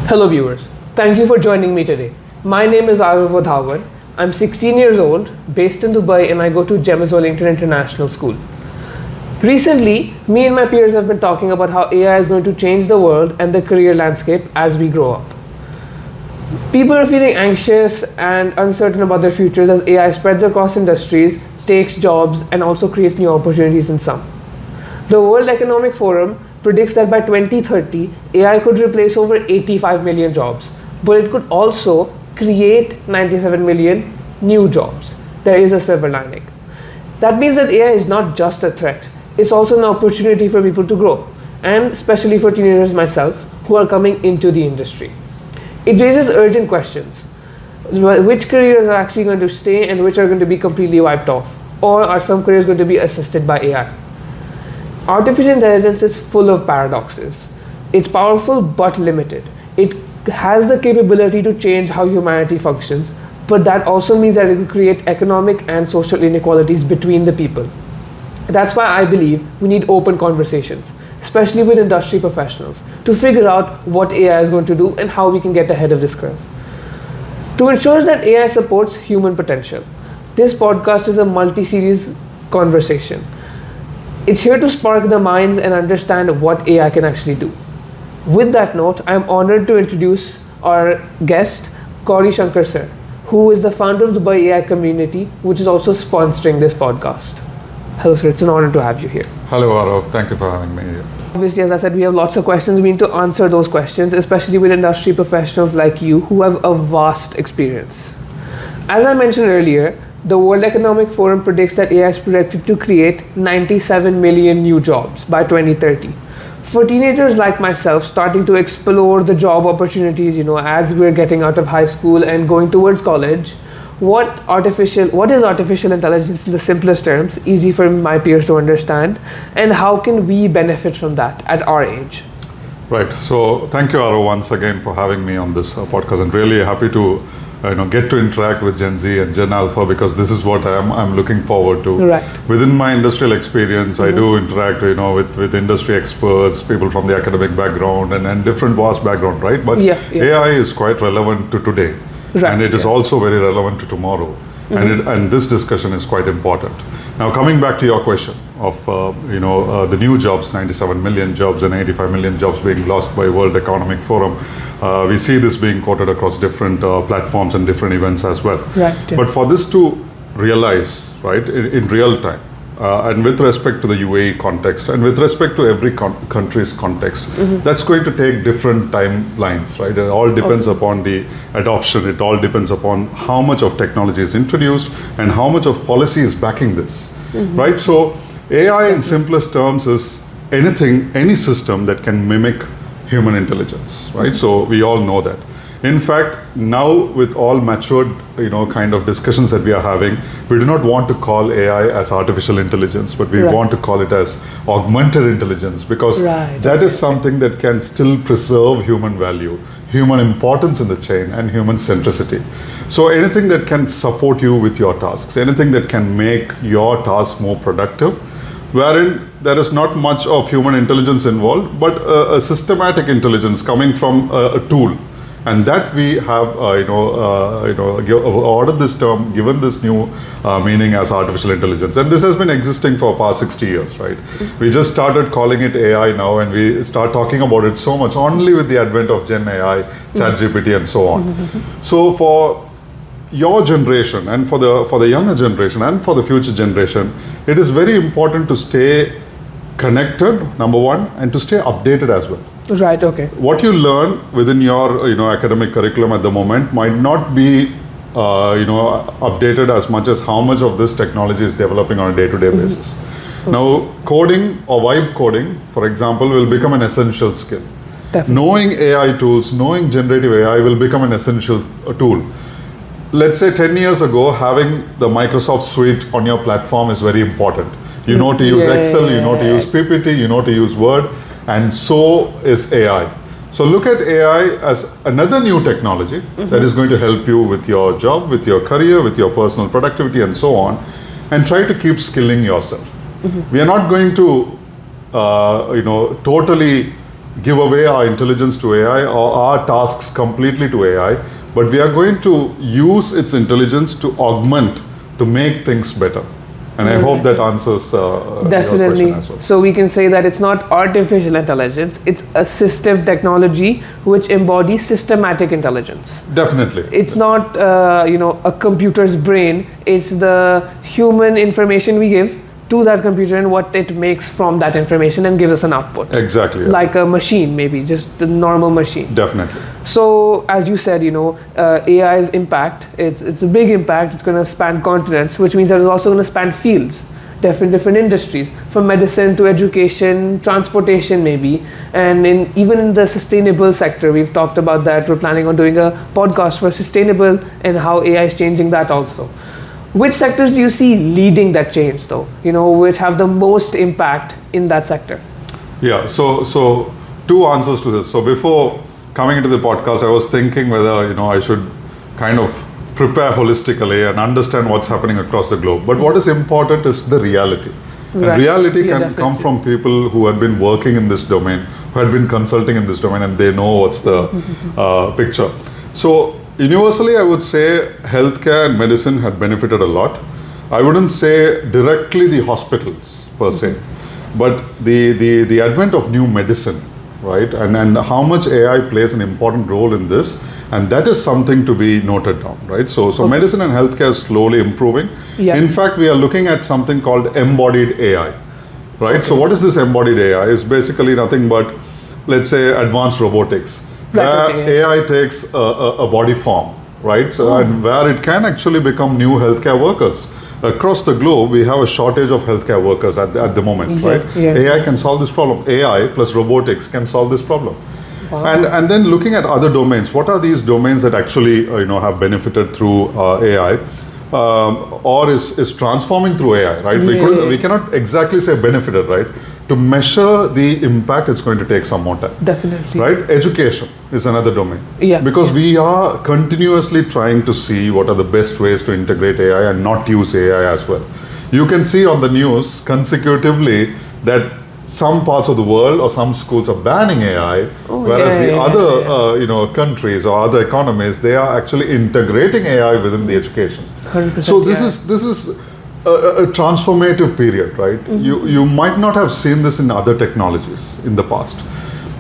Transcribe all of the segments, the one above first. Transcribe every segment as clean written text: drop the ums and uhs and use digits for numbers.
Hello viewers, thank you for joining me today. My name is Arav Dhawar. I'm 16 years old, based in Dubai, and I go to James Wellington International School. Recently, me and my peers have been talking about how AI is going to change the world and the career landscape as we grow up. People are feeling anxious and uncertain about their futures as AI spreads across industries, takes jobs, and also creates new opportunities in some. The World Economic Forum predicts that by 2030, AI could replace over 85 million jobs, but it could also create 97 million new jobs. There is a silver lining. That means that AI is not just a threat, it's also an opportunity for people to grow, and especially for teenagers myself who are coming into the industry. It raises urgent questions. Which careers are actually going to stay and which are going to be completely wiped off? Or are some careers going to be assisted by AI? Artificial intelligence is full of paradoxes. It's powerful but limited. It has the capability to change how humanity functions, but that also means that it will create economic and social inequalities between the people. That's why I believe we need open conversations, especially with industry professionals, to figure out what AI is going to do and how we can get ahead of this curve. To ensure that AI supports human potential, this podcast is a multi-series conversation. It's here to spark the minds and understand what AI can actually do. With that note, I'm honored to introduce our guest, Gowri Shankar Sir, who is the founder of the Dubai AI community, which is also sponsoring this podcast. Hello sir, it's an honor to have you here. Hello Arav, thank you for having me here. Obviously, as I said, we have lots of questions. We need to answer those questions, especially with industry professionals like you who have a vast experience. As I mentioned earlier, the World Economic Forum predicts that AI is projected to create 97 million new jobs by 2030. For teenagers like myself starting to explore the job opportunities, as we're getting out of high school and going towards college, what is artificial intelligence in the simplest terms, easy for my peers to understand, and how can we benefit from that at our age? Right, so thank you Arav once again for having me on this podcast, and really happy to get to interact with Gen Z and Gen Alpha, because this is what I'm looking forward to. Right. Within my industrial experience, I do interact with industry experts, people from the academic background and different vast background, right? But AI is quite relevant to today. Right, and it is also very relevant to tomorrow. And this discussion is quite important. Now, coming back to your question of the new jobs, 97 million jobs and 85 million jobs being lost by World Economic Forum, we see this being quoted across different platforms and different events as well. Right. But for this to realize, right, in real time, and with respect to the UAE context and with respect to every country's context, that's going to take different timelines, right? It all depends upon the adoption. It all depends upon how much of technology is introduced and how much of policy is backing this, right? So AI in simplest terms is any system that can mimic human intelligence, right? So we all know that. In fact, now with all matured, kind of discussions that we are having, we do not want to call AI as artificial intelligence, but we want to call it as augmented intelligence, because that is something that can still preserve human value, human importance in the chain, and human centricity. So anything that can support you with your tasks, anything that can make your tasks more productive, wherein there is not much of human intelligence involved, but a systematic intelligence coming from a tool. And that we have, ordered this term, given this new meaning as artificial intelligence. And this has been existing for past 60 years, right? We just started calling it AI now, and we start talking about it so much only with the advent of Gen AI, ChatGPT, and so on. So for your generation, and for the younger generation, and for the future generation, it is very important to stay connected, number one, and to stay updated as well. Right, okay. What you learn within your academic curriculum at the moment might not be updated as much as how much of this technology is developing on a day-to-day basis. Now, coding or vibe coding, for example, will become an essential skill. Definitely. Knowing AI tools, knowing generative AI will become an essential tool. Let's say 10 years ago, having the Microsoft suite on your platform is very important. You know to use Excel, you know to use PPT, you know to use Word, and so is AI. So look at AI as another new technology that is going to help you with your job, with your career, with your personal productivity, and so on. and try to keep skilling yourself. We are not going to, totally give away our intelligence to AI or our tasks completely to AI, but we are going to use its intelligence to augment, to make things better. And I hope that answers your Definitely. question as well. So we can say that it's not artificial intelligence, it's assistive technology which embodies systematic intelligence. Definitely. It's not, a computer's brain, it's the human information we give to that computer and what it makes from that information and gives us an output. Exactly. Yeah. Like a machine, maybe, just the normal machine. Definitely. So, as you said, AI's impact, it's a big impact. It's going to span continents, which means that it's also going to span fields, different industries, from medicine to education, transportation maybe, and even in the sustainable sector. We've talked about that. We're planning on doing a podcast for sustainable and how AI is changing that also. Which sectors do you see leading that change though? Which have the most impact in that sector? Yeah, so two answers to this. So before coming into the podcast, I was thinking whether, I should kind of prepare holistically and understand what's happening across the globe. But what is important is the reality. Right. And reality Yeah, can come definitely. from people who had been working in this domain, who had been consulting in this domain, and they know what's the picture. So universally, I would say healthcare and medicine had benefited a lot. I wouldn't say directly the hospitals per se, but the advent of new medicine, right? And how much AI plays an important role in this, and that is something to be noted down, right? So medicine and healthcare is slowly improving. Yeah. In fact, we are looking at something called embodied AI, right? So what is this embodied AI? It's basically nothing but, let's say, advanced robotics. Right, Where okay, AI takes a body form, right? So, and where it can actually become new healthcare workers. Across the globe, we have a shortage of healthcare workers at the moment, Yeah, right? yeah. AI can solve this problem. AI plus robotics can solve this problem. Wow. And then looking at other domains, what are these domains that actually have benefited through AI? Or is transforming through AI, right? Yeah. We cannot exactly say benefited, right? To measure the impact, it's going to take some more time. Definitely. Right? Education is another domain. Yeah. Because we are continuously trying to see what are the best ways to integrate AI and not use AI as well. You can see on the news consecutively that some parts of the world or some schools are banning AI, whereas the other countries or other economies, they are actually integrating AI within the education. 100%, So this is a transformative period, right? You might not have seen this in other technologies in the past.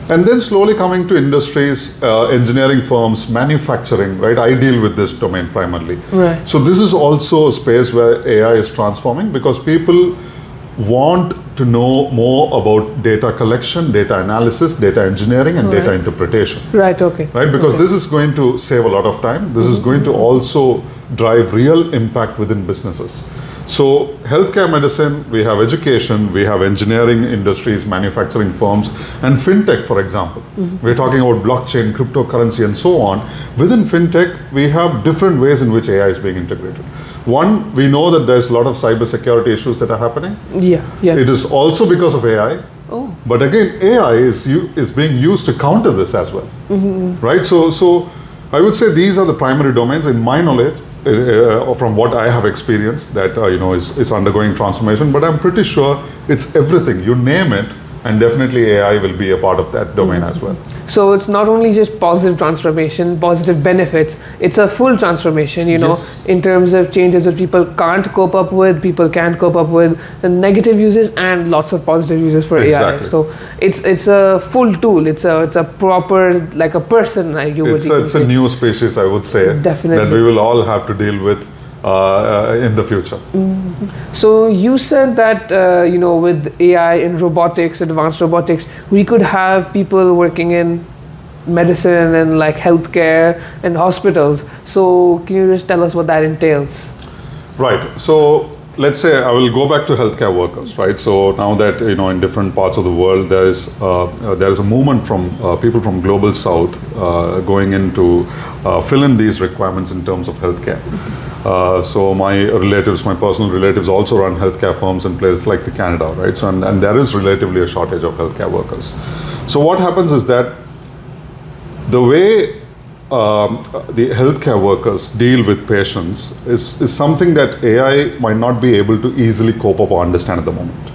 And then slowly coming to industries, engineering firms, manufacturing, right? I deal with this domain primarily. Right. So this is also a space where AI is transforming because people want to know more about data collection, data analysis, data engineering, and data interpretation. Right, okay. Right, because this is going to save a lot of time. This is going to also drive real impact within businesses. So healthcare, medicine, we have education, we have engineering industries, manufacturing firms, and fintech, for example. We're talking about blockchain, cryptocurrency, and so on. Within fintech, we have different ways in which AI is being integrated. One, we know that there's a lot of cybersecurity issues that are happening. Yeah. It is also because of AI. Oh. But again, AI is being used to counter this as well, right? So I would say these are the primary domains in my knowledge, from what I have experienced, that is undergoing transformation. But I'm pretty sure it's everything. You name it, and definitely AI will be a part of that domain as well. So it's not only just positive transformation, positive benefits, it's a full transformation, Yes. in terms of changes that people can't cope up with, people can cope up with, the negative uses and lots of positive uses for Exactly. AI. So it's a full tool, it's a proper, like a person, you would even It's a say. new species, I would say, Definitely. that we will all have to deal with in the future. So you said that with AI in robotics, advanced robotics, we could have people working in medicine and like healthcare and hospitals. So can you just tell us what that entails? Right. So let's say I will go back to healthcare workers, right? So now that in different parts of the world there is a movement from people from global south going in to fill in these requirements in terms of healthcare. So my personal relatives also run healthcare firms in places like the Canada, right? So and there is relatively a shortage of healthcare workers. So what happens is that the way the healthcare workers deal with patients is something that AI might not be able to easily cope up or understand at the moment.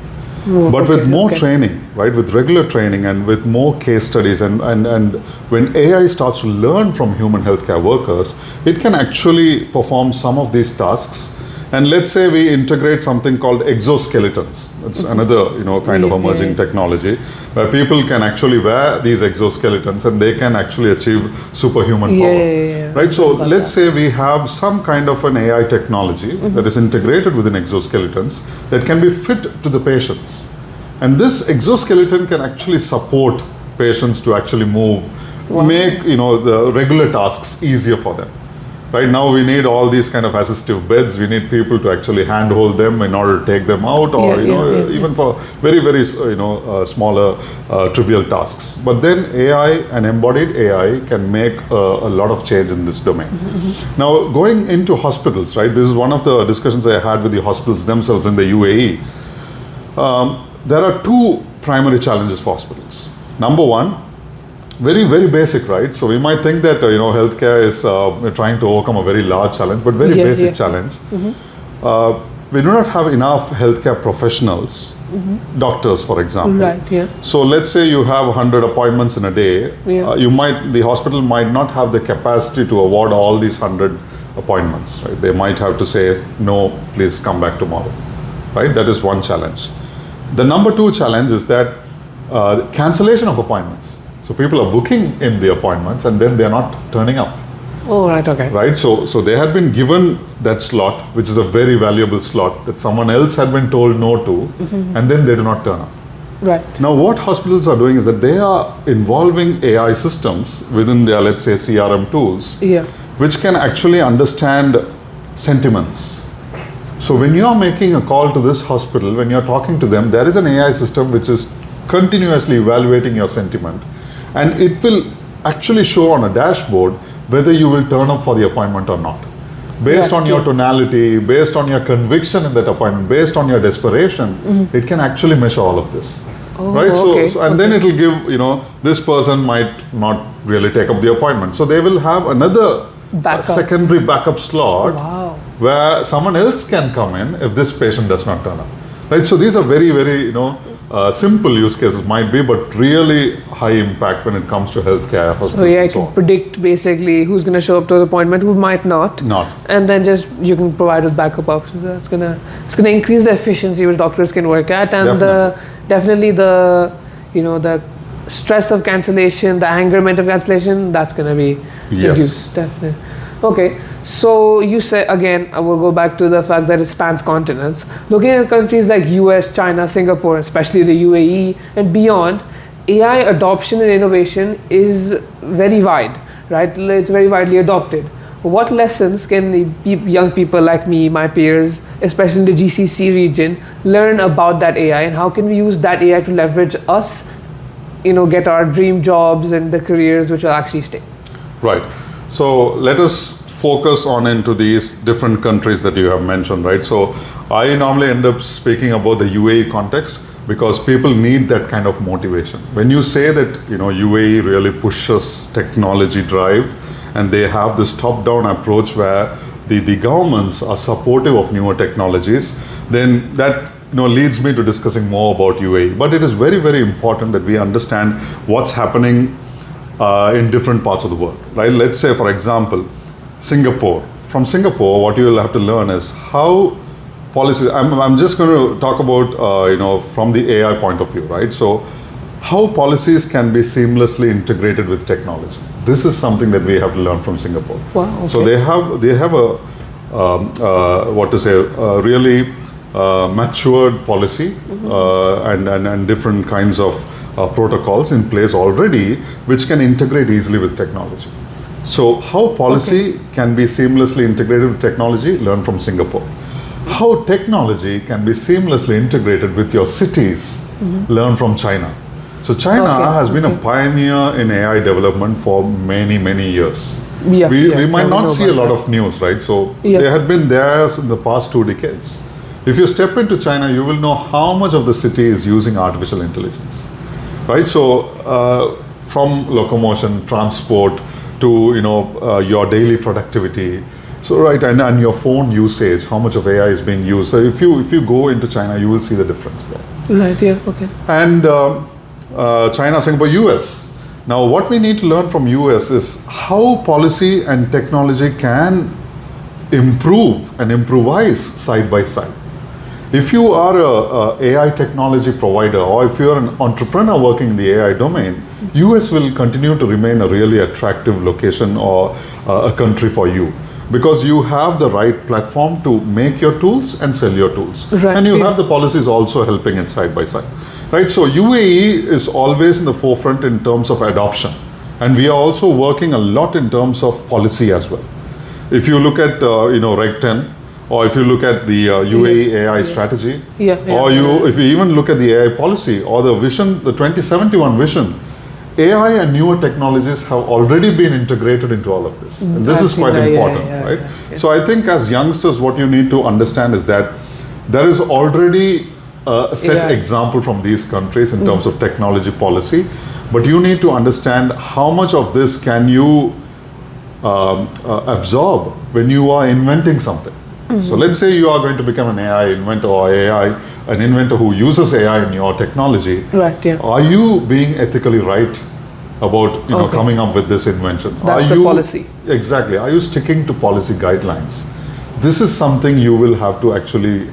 But with more training, right, with regular training and with more case studies, and when AI starts to learn from human healthcare workers, it can actually perform some of these tasks. And let's say we integrate something called exoskeletons. That's another, kind of emerging technology where people can actually wear these exoskeletons and they can actually achieve superhuman power. Right? So let's say we have some kind of an AI technology that is integrated within exoskeletons that can be fit to the patients. And this exoskeleton can actually support patients to actually move, make, the regular tasks easier for them. Right now we need all these kind of assistive beds. We need people to actually handhold them in order to take them out, or even for very, very smaller trivial tasks. But then AI and embodied AI can make a lot of change in this domain. Now going into hospitals, right? This is one of the discussions I had with the hospitals themselves in the UAE. There are two primary challenges for hospitals. Number one, very, very basic, right? So we might think that healthcare is trying to overcome a very large challenge, but very basic challenge. We do not have enough healthcare professionals, doctors, for example. Right. Yeah. So let's say you have 100 appointments in a day. The hospital might not have the capacity to award all these 100 appointments. Right? They might have to say, no, please come back tomorrow. Right? That is one challenge. The number two challenge is that cancellation of appointments. So people are booking in the appointments and then they're not turning up. Oh, right, okay. Right, so they had been given that slot, which is a very valuable slot that someone else had been told no to, and then they do not turn up. Right. Now what hospitals are doing is that they are involving AI systems within their, let's say, CRM tools, which can actually understand sentiments. So when you are making a call to this hospital, when you're talking to them, there is an AI system which is continuously evaluating your sentiment. And it will actually show on a dashboard whether you will turn up for the appointment or not. Based on your tonality, based on your conviction in that appointment, based on your desperation, it can actually measure all of this. Right? Then it will give, this person might not really take up the appointment. So they will have another secondary backup slot where someone else can come in if this patient does not turn up. Right? So these are very, very, simple use cases might be, but really high impact when it comes to healthcare. So I can predict basically who's going to show up to the appointment, who might not. And then just you can provide with backup options. It's gonna increase the efficiency which doctors can work at, and definitely the stress of cancellation, the angerment of cancellation, that's going to be reduced. Definitely. Okay. So you say, again, I will go back to the fact that it spans continents. Looking at countries like US, China, Singapore, especially the UAE and beyond, AI adoption and innovation is very wide, right? It's very widely adopted. What lessons can the young people like me, my peers, especially in the GCC region, learn about that AI, and how can we use that AI to leverage us, get our dream jobs and the careers which will actually stay? Right. So let us focus on into these different countries that you have mentioned, right? So I normally end up speaking about the UAE context because people need that kind of motivation. When you say that, UAE really pushes technology drive and they have this top-down approach where the governments are supportive of newer technologies, then that leads me to discussing more about UAE. But it is very, very important that we understand what's happening in different parts of the world, right? Let's say, for example, Singapore. From Singapore, what you will have to learn is how policies. I'm just going to talk about from the AI point of view, right? So, how policies can be seamlessly integrated with technology. This is something that we have to learn from Singapore. Wow. Okay. So they have a really matured policy and different kinds of protocols in place already, which can integrate easily with technology. So how policy can be seamlessly integrated with technology, learn from Singapore. How technology can be seamlessly integrated with your cities, learn from China. So China has been a pioneer in AI development for many, many years. We might not see a lot of news, right? So they had been there in the past 2 decades. If you step into China, you will know how much of the city is using artificial intelligence, right? So from locomotion, transport, to your daily productivity. So right, and your phone usage, how much of AI is being used. So if you go into China, you will see the difference there. Right. Yeah. Okay. And China, Singapore, US. Now, what we need to learn from US is how policy and technology can improve and improvise side by side. If you are a AI technology provider, or if you're an entrepreneur working in the AI domain, US will continue to remain a really attractive location or a country for you, because you have the right platform to make your tools and sell your tools. Right. And you have the policies also helping it side by side. Right, so UAE is always in the forefront in terms of adoption, and we are also working a lot in terms of policy as well. If you look at Reg 10, or if you look at the UAE AI strategy, or if you even look at the AI policy or the vision, the 2071 vision, AI and newer technologies have already been integrated into all of this. And this is quite important, right? So I think as youngsters, what you need to understand is that there is already a set example from these countries in terms of technology policy, but you need to understand how much of this can you absorb when you are inventing something. So let's say you are going to become an AI inventor, or an inventor who uses AI in your technology. Right. Yeah. Are you being ethically right about coming up with this invention? That's the policy. Exactly. Are you sticking to policy guidelines? This is something you will have to actually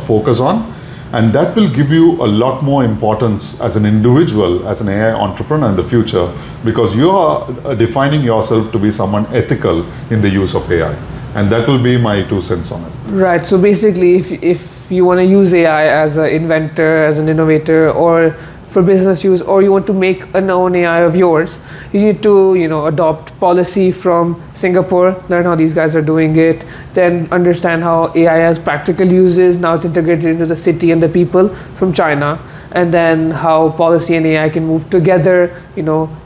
focus on, and that will give you a lot more importance as an individual, as an AI entrepreneur in the future, because you are defining yourself to be someone ethical in the use of AI. And that will be my 2 cents on it. Right. So basically, if you want to use AI as an inventor, as an innovator, or for business use, or you want to make an own AI of yours, you need to adopt policy from Singapore, learn how these guys are doing it, then understand how AI has practical uses. Now it's integrated into the city and the people from China, and then how policy and AI can move together,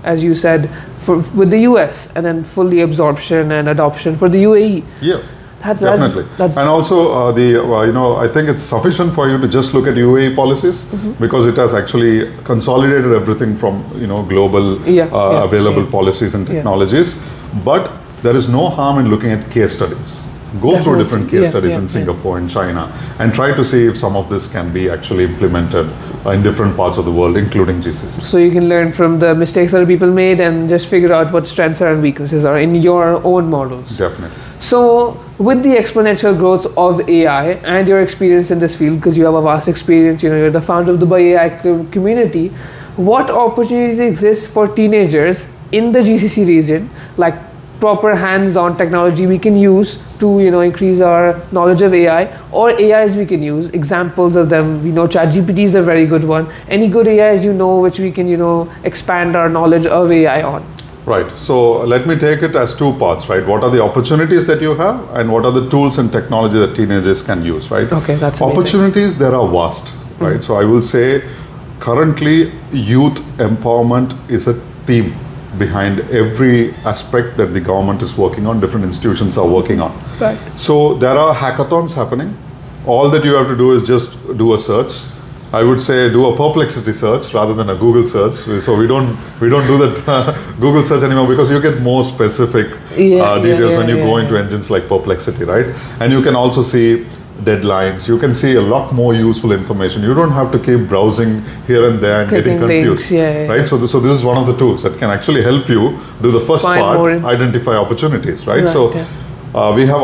as you said, with the US, and then fully absorption and adoption for the UAE. Yeah, definitely. And also I think it's sufficient for you to just look at UAE policies, because it has actually consolidated everything from global available policies and technologies. But there is no harm in looking at case studies. Go through different case studies in Singapore and China, and try to see if some of this can be actually implemented in different parts of the world, including GCC. So you can learn from the mistakes that people made and just figure out what strengths and weaknesses are in your own models. Definitely. So with the exponential growth of AI and your experience in this field, because you have a vast experience, you're the founder of the AI community, what opportunities exist for teenagers in the GCC region, like proper hands-on technology we can use to increase our knowledge of AI, or AIs we can use? Examples of them, we know ChatGPT is a very good one. Any good AIs which we can expand our knowledge of AI on? Right. So let me take it as 2 parts, right? What are the opportunities that you have, and what are the tools and technology that teenagers can use, right? Okay, that's amazing. Opportunities, there are vast, right? So I will say currently youth empowerment is a theme behind every aspect that the government is working on, different institutions are working on. Right. So there are hackathons happening. All that you have to do is just do a search. I would say do a Perplexity search rather than a Google search. So we don't do that Google search anymore, because you get more specific details when you go into engines like Perplexity, right? And you can also see deadlines. You can see a lot more useful information. You don't have to keep browsing here and there and getting confused, right? So this is one of the tools that can actually help you do the first part, identify opportunities, right? So we have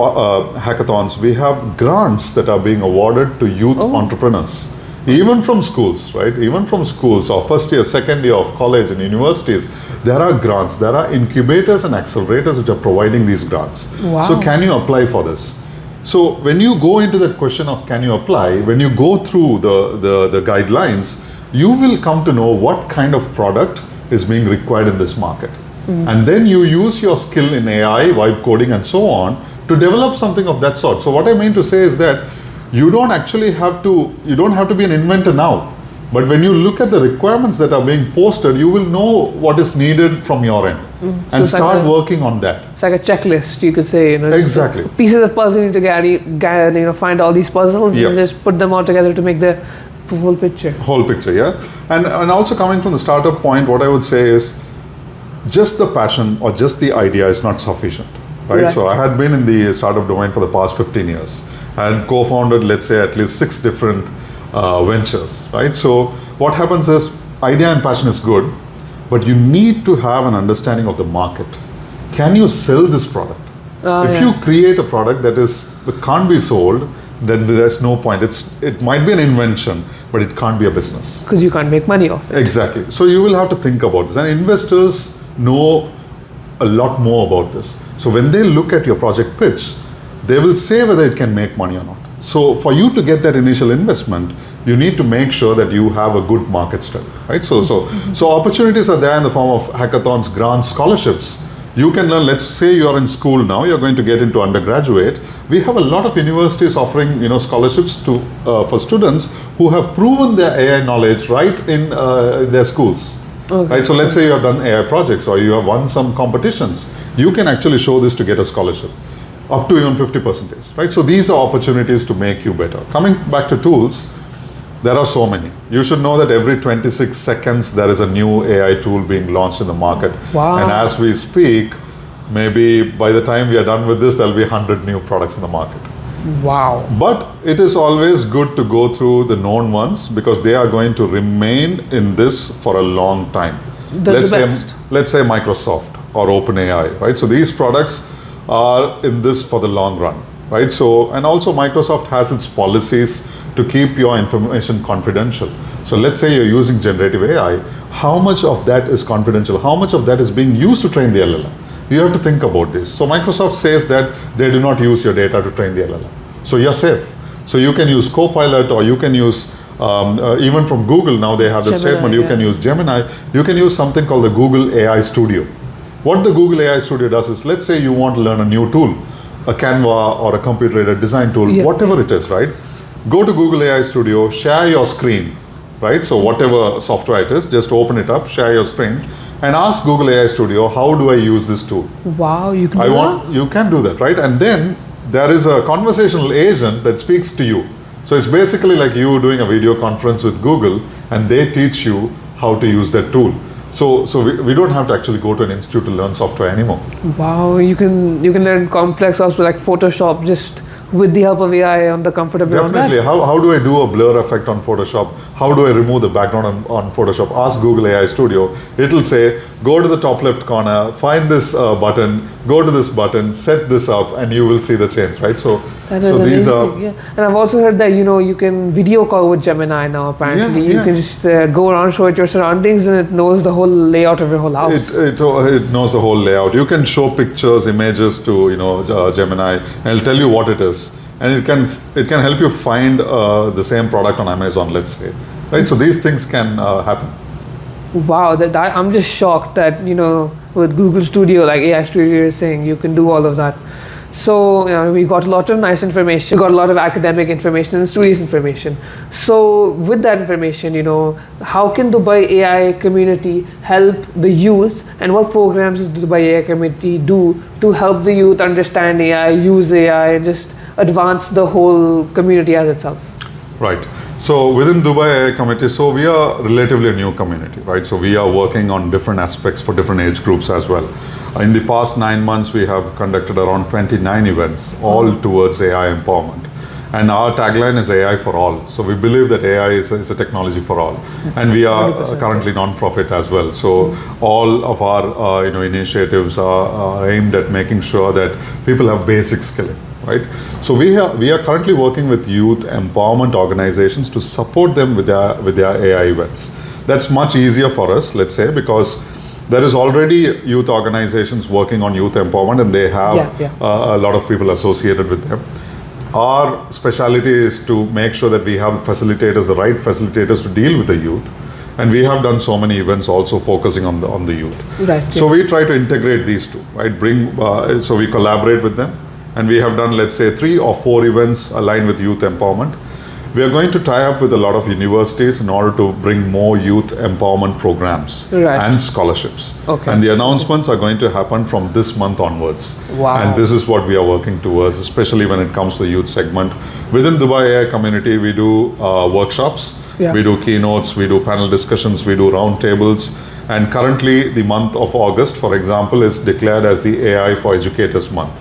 hackathons. We have grants that are being awarded to youth entrepreneurs. Even from schools, right? Even from schools, or first year, second year of college and universities, there are grants, there are incubators and accelerators which are providing these grants. Wow. So can you apply for this? So when you go into that question of can you apply, when you go through the guidelines, you will come to know what kind of product is being required in this market. And then you use your skill in AI, vibe coding and so on to develop something of that sort. So what I mean to say is that you don't have to be an inventor now. But when you look at the requirements that are being posted, you will know what is needed from your end and so start working on that. It's like a checklist, you could say. Exactly. Pieces of puzzle you need to find all these puzzles and just put them all together to make the whole picture. Whole picture, yeah. And also coming from the startup point, what I would say is just the passion or just the idea is not sufficient, right? So I had been in the startup domain for the past 15 years and co-founded, let's say, at least 6 different ventures, right? So what happens is idea and passion is good, but you need to have an understanding of the market. Can you sell this product? If you create a product that can't be sold, then there's no point. It might be an invention, but it can't be a business. Because you can't make money off it. Exactly. So you will have to think about this. And investors know a lot more about this. So when they look at your project pitch, they will say whether it can make money or not. So for you to get that initial investment, you need to make sure that you have a good market study, right? So opportunities are there in the form of hackathons, grants, scholarships. You can learn. Let's say you are in school now. You're going to get into undergraduate. We have a lot of universities offering, scholarships to for students who have proven their AI knowledge right in their schools. Okay. Right. So let's say you have done AI projects or you have won some competitions. You can actually show this to get a scholarship, up to even 50%. Right. So these are opportunities to make you better. Coming back to tools. There are so many. You should know that every 26 seconds there is a new AI tool being launched in the market. Wow. And as we speak, maybe by the time we are done with this, there'll be 100 new products in the market. Wow. But it is always good to go through the known ones because they are going to remain in this for a long time. Let's say Microsoft or OpenAI, right? So these products are in this for the long run, right? So, and also Microsoft has its policies to keep your information confidential. So let's say you're using generative AI, how much of that is confidential? How much of that is being used to train the LLM? You have to think about this. So Microsoft says that they do not use your data to train the LLM. So you're safe. So you can use Copilot or you can use, even from Google now they have the statement, you can use Gemini, you can use something called the Google AI Studio. What the Google AI Studio does is, let's say you want to learn a new tool, a Canva or a computer-aided design tool, whatever it is, right? Go to Google AI Studio, share your screen, right? So whatever software it is, just open it up, share your screen, and ask Google AI Studio, how do I use this tool? Wow, you can do that? You can do that, right? And then there is a conversational agent that speaks to you. So it's basically like you doing a video conference with Google, and they teach you how to use that tool. So we don't have to actually go to an institute to learn software anymore. Wow, you can learn complex software like Photoshop just with the help of AI on the comfort of your own bed. Definitely. How do I do a blur effect on Photoshop? How do I remove the background on Photoshop? Ask Google AI Studio. It'll say, go to the top left corner, find this button, go to this button, set this up, and you will see the change, right? So these are... Yeah. And I've also heard that, you can video call with Gemini now, apparently. You can just go around, show it your surroundings, and it knows the whole layout of your whole house. It knows the whole layout. You can show pictures, images to, Gemini, and it'll tell you what it is. And it can help you find the same product on Amazon, let's say, right? So these things can happen. Wow, I'm just shocked that with Google Studio, like AI Studio is saying, you can do all of that. So we got a lot of nice information. We got a lot of academic information and studies information. So with that information, how can Dubai AI community help the youth, and what programs does the Dubai AI community do to help the youth understand AI, use AI, and just advance the whole community as itself? Right. So within Dubai AI community, so we are relatively a new community, right? So we are working on different aspects for different age groups as well. In the past 9 months, we have conducted around 29 events, all towards AI empowerment. And our tagline is AI for all. So we believe that AI is a technology for all. And we are currently non-profit as well. So all of our initiatives are aimed at making sure that people have basic skilling. Right? So we are currently working with youth empowerment organizations to support them with their AI events. That's much easier for us, let's say, because there is already youth organizations working on youth empowerment, and they have a lot of people associated with them. Our specialty is to make sure that we have facilitators, the right facilitators to deal with the youth. And we have done so many events also focusing on the youth. Right. So we try to integrate these two, right? So we collaborate with them. And we have done, let's say, 3 or 4 events aligned with youth empowerment. We are going to tie up with a lot of universities in order to bring more youth empowerment programs and scholarships. Okay. And the announcements are going to happen from this month onwards. Wow. And this is what we are working towards, especially when it comes to the youth segment. Within Dubai AI community, we do workshops, we do keynotes, we do panel discussions, we do roundtables. And currently, the month of August, for example, is declared as the AI for Educators Month.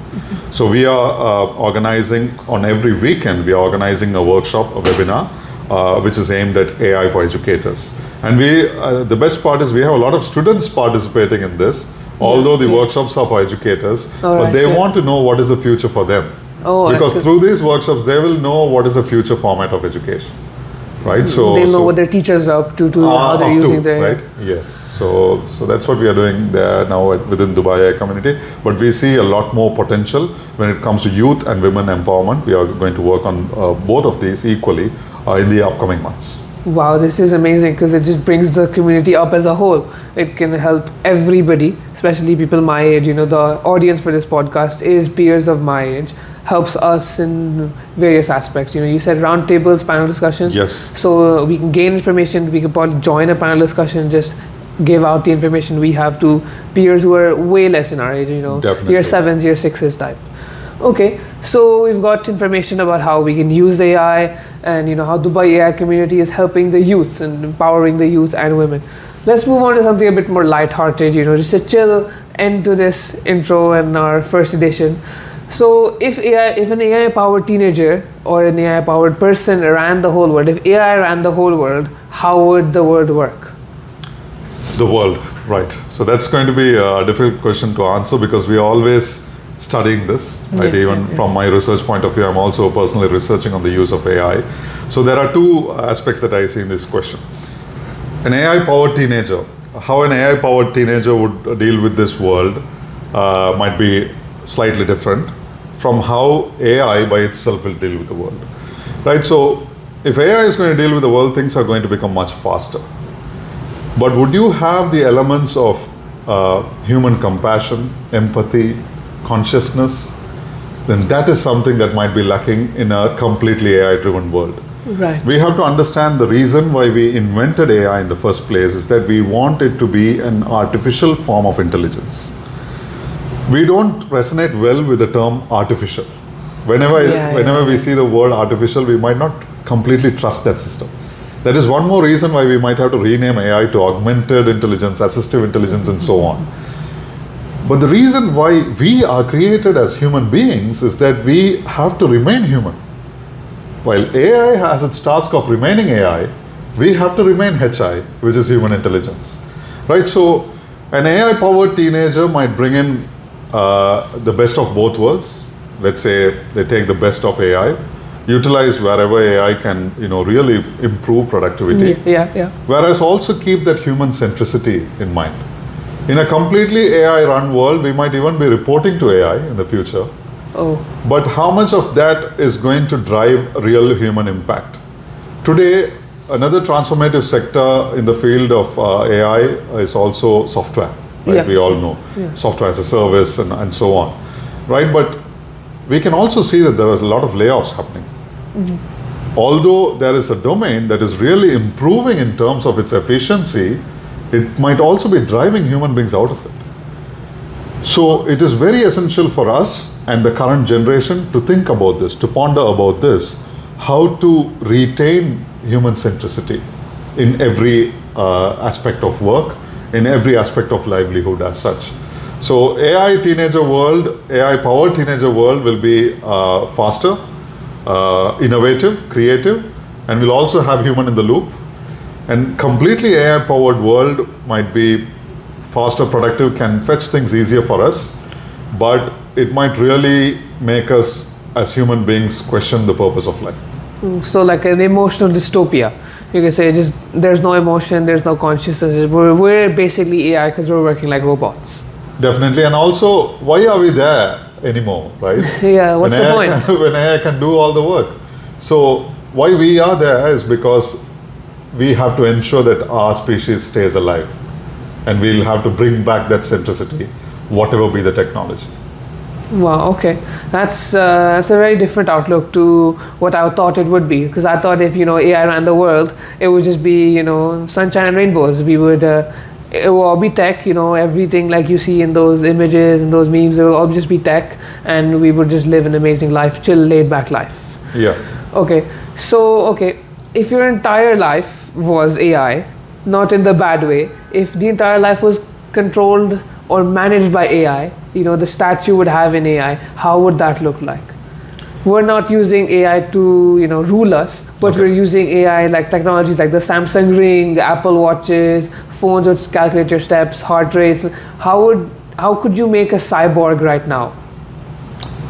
So we are organizing on every weekend, we are organizing a workshop, a webinar, which is aimed at AI for educators. And the best part is we have a lot of students participating in this, although the workshops are for educators, but they want to know what is the future for them. Because through these workshops, they will know what is the future format of education. Right, so they know what their teachers are up to how they're using their... Right, yes. So that's what we are doing there now within Dubai AI community. But we see a lot more potential when it comes to youth and women empowerment. We are going to work on both of these equally in the upcoming months. Wow, this is amazing because it just brings the community up as a whole. It can help everybody, especially people my age. You know, the audience for this podcast is peers of my age. Helps us in various aspects. You know, you said round tables, panel discussions. Yes. So we can gain information. We can probably join a panel discussion, just give out the information we have to peers who are way less in our age. You know, Definitely. year 7s, year 6s type. Okay, so we've got information about how we can use AI and you know how Dubai AI community is helping the youths and empowering the youth and women. Let's move on to something a bit more lighthearted. You know, just a chill end to this intro and our first edition. So if an AI-powered teenager or an AI-powered person ran the whole world, if AI ran the whole world, how would the world work? The world, right. So that's going to be a difficult question to answer because we are always studying this, right? Even from my research point of view, I'm also personally researching on the use of AI. So there are two aspects that I see in this question. An AI-powered teenager, how an AI-powered teenager would deal with this world might be slightly different from how AI by itself will deal with the world, right? So if AI is going to deal with the world, things are going to become much faster. But would you have the elements of human compassion, empathy, consciousness? Then that is something that might be lacking in a completely AI-driven world. Right. We have to understand the reason why we invented AI in the first place is that we want it to be an artificial form of intelligence. We don't resonate well with the term artificial. Whenever we see the word artificial, we might not completely trust that system. That is one more reason why we might have to rename AI to augmented intelligence, assistive intelligence, and so on. But the reason why we are created as human beings is that we have to remain human. While AI has its task of remaining AI, we have to remain HI, which is human intelligence. Right? So an AI-powered teenager might bring in the best of both worlds. Let's say they take the best of AI, utilize wherever AI can, really improve productivity. Whereas also keep that human centricity in mind. In a completely AI-run world, we might even be reporting to AI in the future. But how much of that is going to drive real human impact? Today, another transformative sector in the field of AI is also software. Right? We all know software as a service and so on, right? But we can also see that there are a lot of layoffs happening. Although there is a domain that is really improving in terms of its efficiency, it might also be driving human beings out of it. So it is very essential for us and the current generation to think about this, to ponder about this, how to retain human centricity in every aspect of work, in every aspect of livelihood as such. So AI-powered teenager world will be faster, innovative, creative, and will also have human in the loop. And completely AI-powered world might be faster, productive, can fetch things easier for us, but it might really make us as human beings question the purpose of life. So like an emotional dystopia. You can say just there's no emotion, there's no consciousness. We're basically AI because we're working like robots. Definitely, and also, why are we there anymore, right? What's the point? When AI can do all the work. So why we are there is because we have to ensure that our species stays alive. And we'll have to bring back that centricity, whatever be the technology. Wow, okay. That's a very different outlook to what I thought it would be. Because I thought if, AI ran the world, it would just be, sunshine and rainbows. We would, it will all be tech, everything like you see in those images and those memes, it will all just be tech. And we would just live an amazing life, chill, laid back life. Yeah. Okay. So, if your entire life was AI, not in the bad way, if the entire life was controlled or managed by AI, the stats you would have in AI, how would that look like? We're not using AI to, rule us, but we're using AI like technologies like the Samsung Ring, the Apple Watches, phones which calculate your steps, heart rates. How could you make a cyborg right now?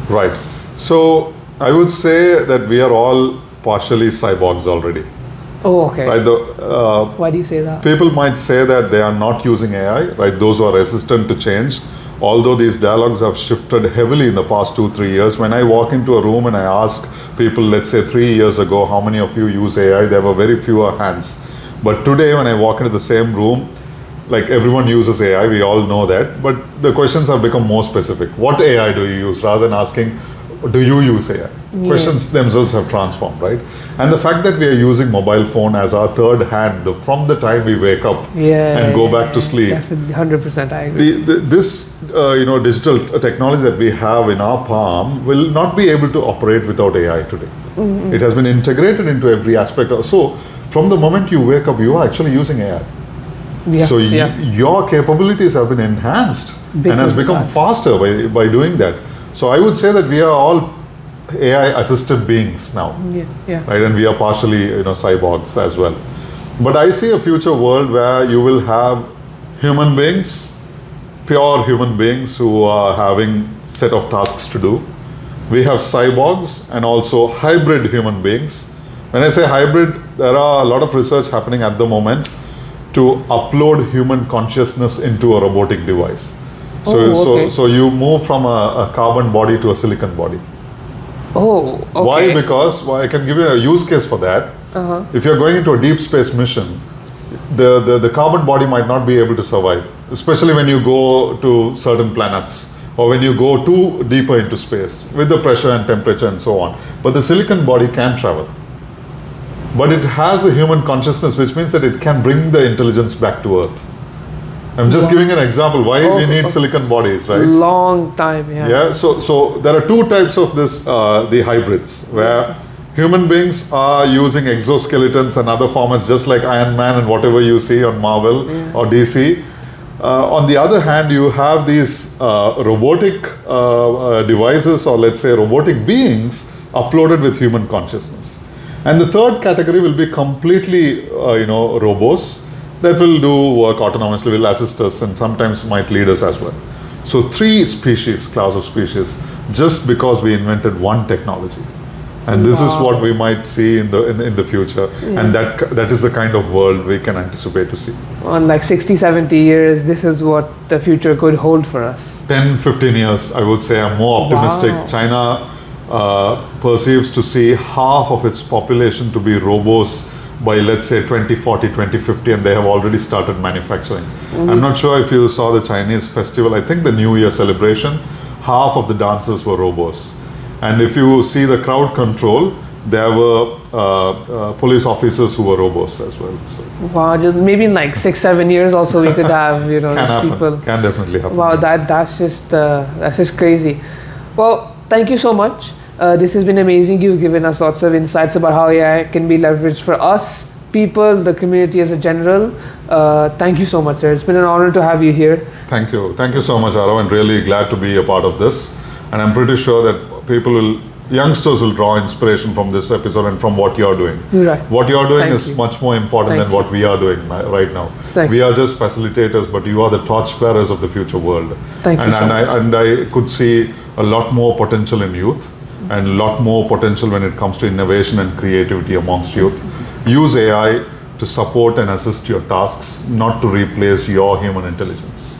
Right. So I would say that we are all partially cyborgs already. Oh, okay. Right. Why do you say that? People might say that they are not using AI, right? Those who are resistant to change. Although these dialogues have shifted heavily in the past 2-3 years, when I walk into a room and I ask people, let's say 3 years ago, how many of you use AI, there were very few hands. But today when I walk into the same room, like everyone uses AI, we all know that, but the questions have become more specific. What AI do you use, rather than asking, do you use AI? Yeah. Questions themselves have transformed, right? And the fact that we are using mobile phone as our third hand from the time we wake up and go back to sleep. Definitely, 100% I agree. This digital technology that we have in our palm will not be able to operate without AI today. Mm-hmm. It has been integrated into every aspect. So from the moment you wake up, you are actually using AI. Yeah, so your capabilities have been enhanced and has become faster by doing that. So I would say that we are all AI assisted beings now, right? And we are partially, cyborgs as well. But I see a future world where you will have human beings, pure human beings who are having set of tasks to do. We have cyborgs and also hybrid human beings. When I say hybrid, there are a lot of research happening at the moment to upload human consciousness into a robotic device. So you move from a carbon body to a silicon body. Oh, okay. Why? Because I can give you a use case for that. If you're going into a deep space mission, the carbon body might not be able to survive, especially when you go to certain planets or when you go too deeper into space with the pressure and temperature and so on. But the silicon body can travel. But it has a human consciousness, which means that it can bring the intelligence back to Earth. I'm just giving an example why we need silicon bodies, right? Long time, Yeah. So there are two types of this, the hybrids, where human beings are using exoskeletons and other formats, just like Iron Man and whatever you see on Marvel or DC. On the other hand, you have these robotic devices, or let's say robotic beings, uploaded with human consciousness. And the third category will be completely, robots that will do work autonomously, will assist us, and sometimes might lead us as well. So 3 class of species, just because we invented one technology. And this is what we might see in the future. And that is the kind of world we can anticipate to see. On like 60, 70 years, this is what the future could hold for us. 10, 15 years, I would say I'm more optimistic. Wow. China perceives to see half of its population to be robots by, let's say, 2040, 2050, and they have already started manufacturing. I'm not sure if you saw the Chinese festival. I think the New Year celebration, half of the dancers were robots. And if you see the crowd control, there were police officers who were robots as well. So. Wow, just maybe in like 6, 7 years also we could have, people. Can definitely happen. Wow, that's just crazy. Well, thank you so much. This has been amazing. You've given us lots of insights about how AI can be leveraged for us, people, the community as a general. Thank you so much, sir. It's been an honor to have you here. Thank you. Thank you so much, Arav, and really glad to be a part of this. And I'm pretty sure that youngsters will draw inspiration from this episode and from what you're doing. Right. What you're doing is much more important than what we are doing right now. We are just facilitators, but you are the torchbearers of the future world. Thank you so much. And I could see a lot more potential in youth, and a lot more potential when it comes to innovation and creativity amongst youth. Use AI to support and assist your tasks, not to replace your human intelligence.